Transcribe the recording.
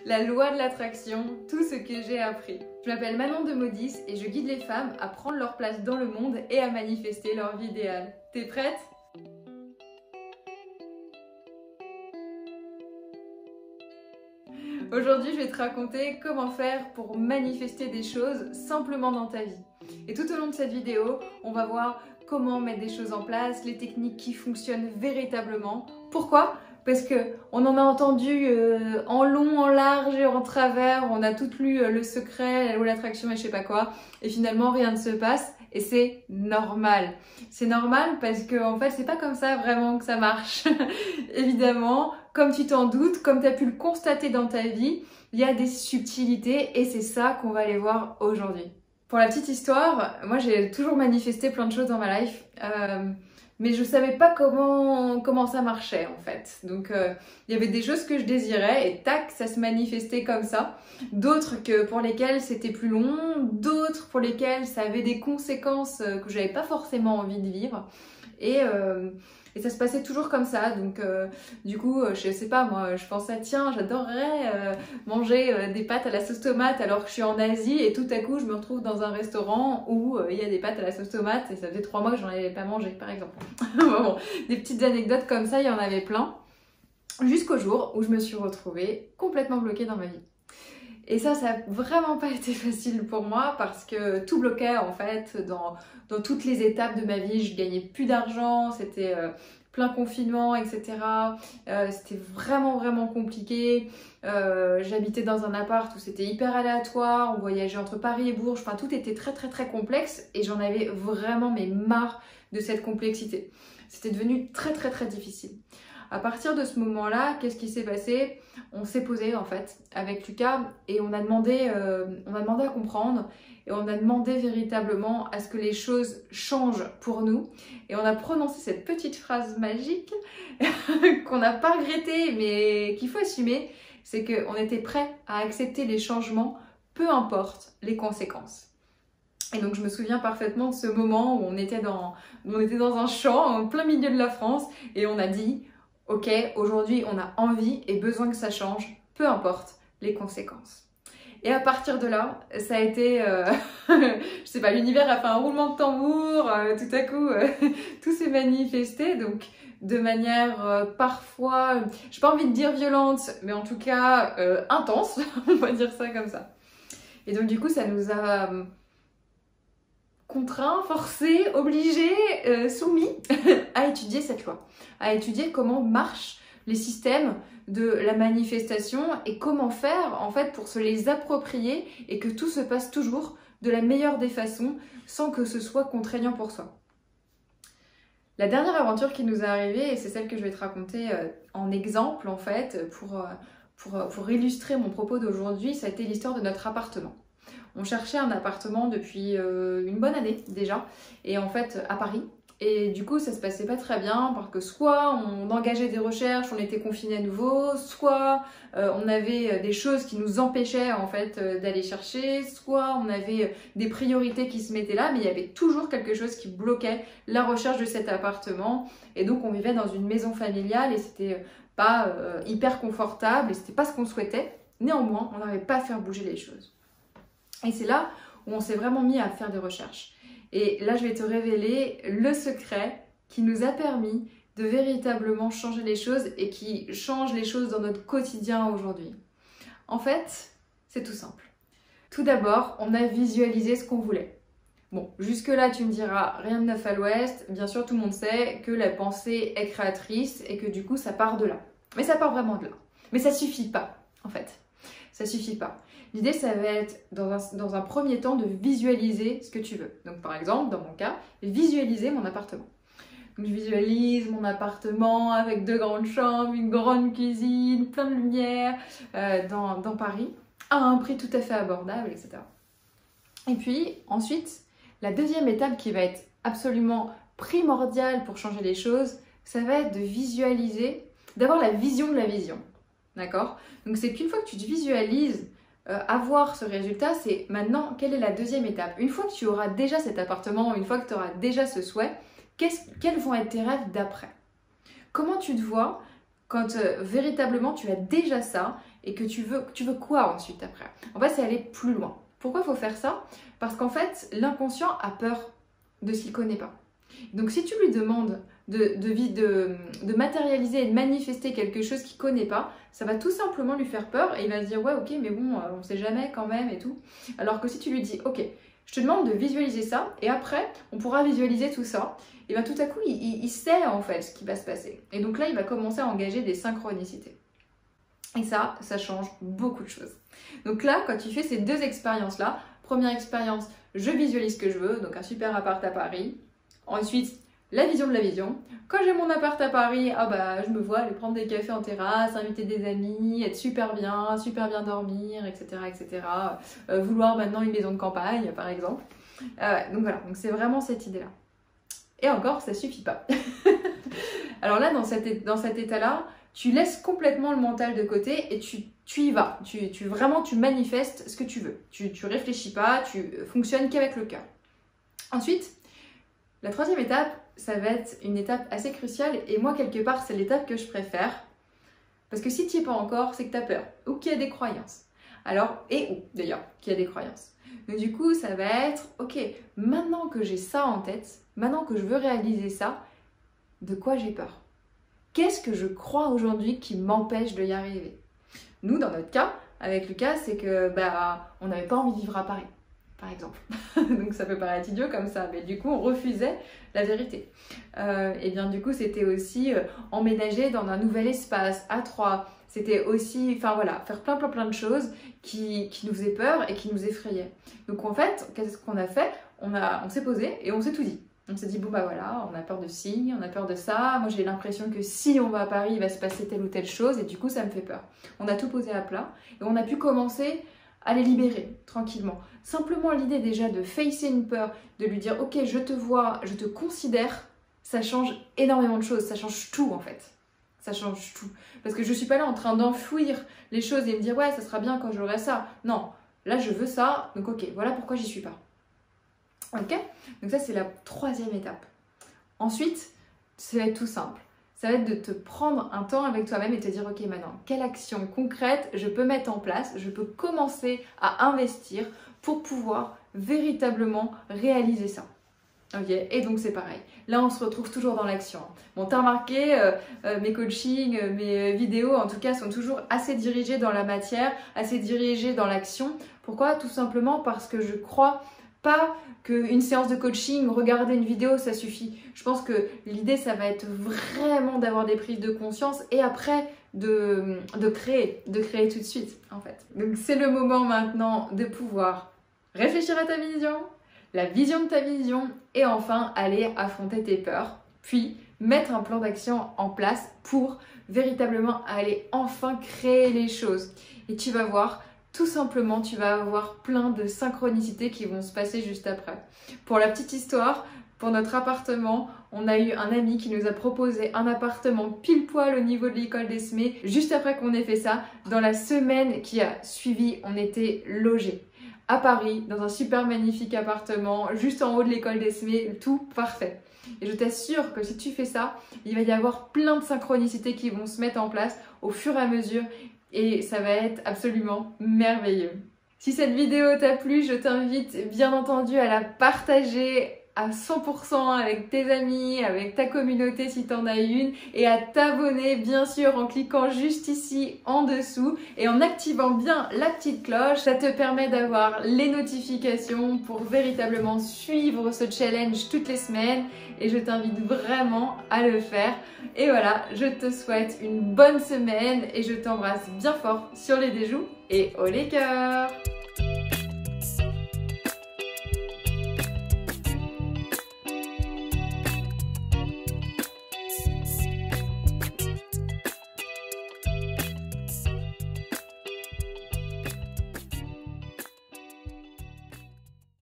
La loi de l'attraction, tout ce que j'ai appris. Je m'appelle Manon de Modis et je guide les femmes à prendre leur place dans le monde et à manifester leur vie idéale. T'es prête ? Aujourd'hui, je vais te raconter comment faire pour manifester des choses simplement dans ta vie. Et tout au long de cette vidéo, on va voir comment mettre des choses en place, les techniques qui fonctionnent véritablement. Pourquoi ? Parce qu'on en a entendu en long, en large et en travers, on a toutes lu Le Secret, La Loi de l'Attraction et je sais pas quoi, et finalement rien ne se passe. Et c'est normal. C'est normal parce que en fait, c'est pas comme ça vraiment que ça marche. Évidemment, comme tu t'en doutes, comme tu as pu le constater dans ta vie, il y a des subtilités et c'est ça qu'on va aller voir aujourd'hui. Pour la petite histoire, moi j'ai toujours manifesté plein de choses dans ma life, mais je savais pas comment ça marchait en fait. Donc il y avait des choses que je désirais et tac, ça se manifestait comme ça. D'autres pour lesquelles c'était plus long, d'autres pour lesquelles ça avait des conséquences que j'avais pas forcément envie de vivre. Et ça se passait toujours comme ça, donc du coup, je sais pas, moi, je pensais, tiens, j'adorerais manger des pâtes à la sauce tomate alors que je suis en Asie, et tout à coup, je me retrouve dans un restaurant où il y a des pâtes à la sauce tomate, et ça faisait 3 mois que j'en avais pas mangé, par exemple. Bon, des petites anecdotes comme ça, il y en avait plein, jusqu'au jour où je me suis retrouvée complètement bloquée dans ma vie. Et ça a vraiment pas été facile pour moi parce que tout bloquait en fait dans toutes les étapes de ma vie. Je gagnais plus d'argent, c'était plein confinement, etc. C'était vraiment compliqué. J'habitais dans un appart où c'était hyper aléatoire, on voyageait entre Paris et Bourges, enfin tout était très complexe et j'en avais vraiment marre de cette complexité. C'était devenu très difficile. À partir de ce moment-là, qu'est-ce qui s'est passé ? On s'est posé en fait avec Lucas et on a demandé à comprendre et on a demandé véritablement à ce que les choses changent pour nous. Et on a prononcé cette petite phrase magique qu'on n'a pas regrettée mais qu'il faut assumer, c'est qu'on était prêt à accepter les changements, peu importe les conséquences. Et donc je me souviens parfaitement de ce moment où on était dans un champ en plein milieu de la France et on a dit ok, aujourd'hui on a envie et besoin que ça change, peu importe les conséquences. Et à partir de là, ça a été, je sais pas, l'univers a fait un roulement de tambour, tout à coup tout s'est manifesté, donc de manière parfois, j'ai pas envie de dire violente, mais en tout cas intense, on va dire ça comme ça. Et donc du coup ça nous a contraint, forcé, obligé, soumis à étudier cette loi, à étudier comment marchent les systèmes de la manifestation et comment faire en fait pour se les approprier et que tout se passe toujours de la meilleure des façons sans que ce soit contraignant pour soi. La dernière aventure qui nous est arrivée, et c'est celle que je vais te raconter en exemple en fait pour illustrer mon propos d'aujourd'hui, ça a été l'histoire de notre appartement. On cherchait un appartement depuis une bonne année déjà, et en fait à Paris. Et du coup ça se passait pas très bien parce que soit on engageait des recherches, on était confinés à nouveau, soit on avait des choses qui nous empêchaient en fait d'aller chercher, soit on avait des priorités qui se mettaient là, mais il y avait toujours quelque chose qui bloquait la recherche de cet appartement. Et donc on vivait dans une maison familiale et c'était pas hyper confortable et c'était pas ce qu'on souhaitait. Néanmoins, on n'arrivait pas à faire bouger les choses. Et c'est là où on s'est vraiment mis à faire des recherches. Et là, je vais te révéler le secret qui nous a permis de véritablement changer les choses et qui change les choses dans notre quotidien aujourd'hui. En fait, c'est tout simple. Tout d'abord, on a visualisé ce qu'on voulait. Bon, jusque-là, tu me diras, rien de neuf à l'ouest. Bien sûr, tout le monde sait que la pensée est créatrice et que du coup, ça part de là. Mais ça part vraiment de là. Mais ça suffit pas, en fait. Ça suffit pas. L'idée, ça va être, dans un premier temps, de visualiser ce que tu veux. Donc, par exemple, dans mon cas, visualiser mon appartement. Donc, je visualise mon appartement avec 2 grandes chambres, une grande cuisine, plein de lumière, dans Paris, à un prix tout à fait abordable, etc. Et puis, ensuite, la deuxième étape qui va être absolument primordiale pour changer les choses, ça va être de visualiser, d'avoir la vision de la vision. D'accord ? Donc, c'est qu'une fois que tu te visualises avoir ce résultat, c'est maintenant, quelle est la deuxième étape ? Une fois que tu auras déjà cet appartement, une fois que tu auras déjà ce souhait, quels vont être tes rêves d'après ? Comment tu te vois quand véritablement tu as déjà ça et que tu veux quoi ensuite après. En fait, c'est aller plus loin. Pourquoi il faut faire ça? Parce qu'en fait, l'inconscient a peur de ce qu'il ne connaît pas. Donc si tu lui demandes de matérialiser et de manifester quelque chose qu'il ne connaît pas, ça va tout simplement lui faire peur et il va se dire ouais ok mais bon on ne sait jamais quand même et tout. Alors que si tu lui dis ok je te demande de visualiser ça et après on pourra visualiser tout ça, et bien tout à coup il sait en fait ce qui va se passer. Et donc là il va commencer à engager des synchronicités. Et ça change beaucoup de choses. Donc là quand tu fais ces deux expériences là, première expérience, je visualise ce que je veux, donc un super appart à Paris. Ensuite, la vision de la vision. Quand j'ai mon appart à Paris, ah bah, je me vois aller prendre des cafés en terrasse, inviter des amis, être super bien dormir, etc. etc. Vouloir maintenant une maison de campagne, par exemple. Donc voilà, donc c'est vraiment cette idée-là. Et encore, ça suffit pas. Alors là, dans cet état-là, tu laisses complètement le mental de côté et tu y vas. Vraiment, tu manifestes ce que tu veux. Tu réfléchis pas, tu fonctionnes qu'avec le cœur. Ensuite, la troisième étape, ça va être une étape assez cruciale et moi, quelque part, c'est l'étape que je préfère. Parce que si tu n'y es pas encore, c'est que tu as peur ou qu'il y a des croyances. Alors, d'ailleurs, qu'il y a des croyances. Donc du coup, ça va être, ok, maintenant que j'ai ça en tête, maintenant que je veux réaliser ça, de quoi j'ai peur? Qu'est-ce que je crois aujourd'hui qui m'empêche de y arriver? Nous, dans notre cas, avec Lucas, c'est que on n'avait pas envie de vivre à Paris, par exemple. Donc ça peut paraître idiot comme ça, mais du coup, on refusait la vérité. Et bien du coup, c'était aussi emménager dans un nouvel espace, à 3. C'était aussi, enfin voilà, faire plein de choses qui nous faisaient peur et qui nous effrayaient. Donc en fait, qu'est-ce qu'on a fait? On s'est posé et on s'est tout dit. On s'est dit, bon bah voilà, on a peur de ci, on a peur de ça. Moi j'ai l'impression que si on va à Paris, il va se passer telle ou telle chose et du coup ça me fait peur. On a tout posé à plat et on a pu commencer à les libérer tranquillement. Simplement l'idée déjà de facer une peur, de lui dire ok je te vois, je te considère, ça change énormément de choses, ça change tout en fait. Ça change tout. Parce que je suis pas là en train d'enfouir les choses et me dire ouais ça sera bien quand j'aurai ça. Non, là je veux ça, donc ok, voilà pourquoi j'y suis pas. Ok? Donc ça c'est la troisième étape. Ensuite, ça va être tout simple. Ça va être de te prendre un temps avec toi-même et te dire ok maintenant, quelle action concrète je peux mettre en place, je peux commencer à investir pour pouvoir véritablement réaliser ça. Ok, et donc c'est pareil. Là, on se retrouve toujours dans l'action. Bon, t'as remarqué, mes coachings, mes vidéos, en tout cas, sont toujours assez dirigées dans la matière, assez dirigées dans l'action. Pourquoi? Tout simplement parce que je crois pas qu'une séance de coaching, regarder une vidéo, ça suffit. Je pense que l'idée, ça va être vraiment d'avoir des prises de conscience et après de créer tout de suite, en fait. Donc, c'est le moment maintenant de pouvoir réfléchir à ta vision, la vision de ta vision et enfin aller affronter tes peurs, puis mettre un plan d'action en place pour véritablement aller enfin créer les choses. Et tu vas voir, tout simplement, tu vas avoir plein de synchronicités qui vont se passer juste après. Pour la petite histoire, pour notre appartement, on a eu un ami qui nous a proposé un appartement pile poil au niveau de l'école d'Esmé. Juste après qu'on ait fait ça, dans la semaine qui a suivi, on était logés à Paris, dans un super magnifique appartement, juste en haut de l'école d'Esmé, tout parfait. Et je t'assure que si tu fais ça, il va y avoir plein de synchronicités qui vont se mettre en place au fur et à mesure et ça va être absolument merveilleux. Si cette vidéo t'a plu, je t'invite bien entendu à la partager à 100% avec tes amis, avec ta communauté si t'en as une, et à t'abonner bien sûr en cliquant juste ici en dessous et en activant bien la petite cloche. Ça te permet d'avoir les notifications pour véritablement suivre ce challenge toutes les semaines et je t'invite vraiment à le faire. Et voilà, je te souhaite une bonne semaine et je t'embrasse bien fort sur les déjoues et haut les cœurs!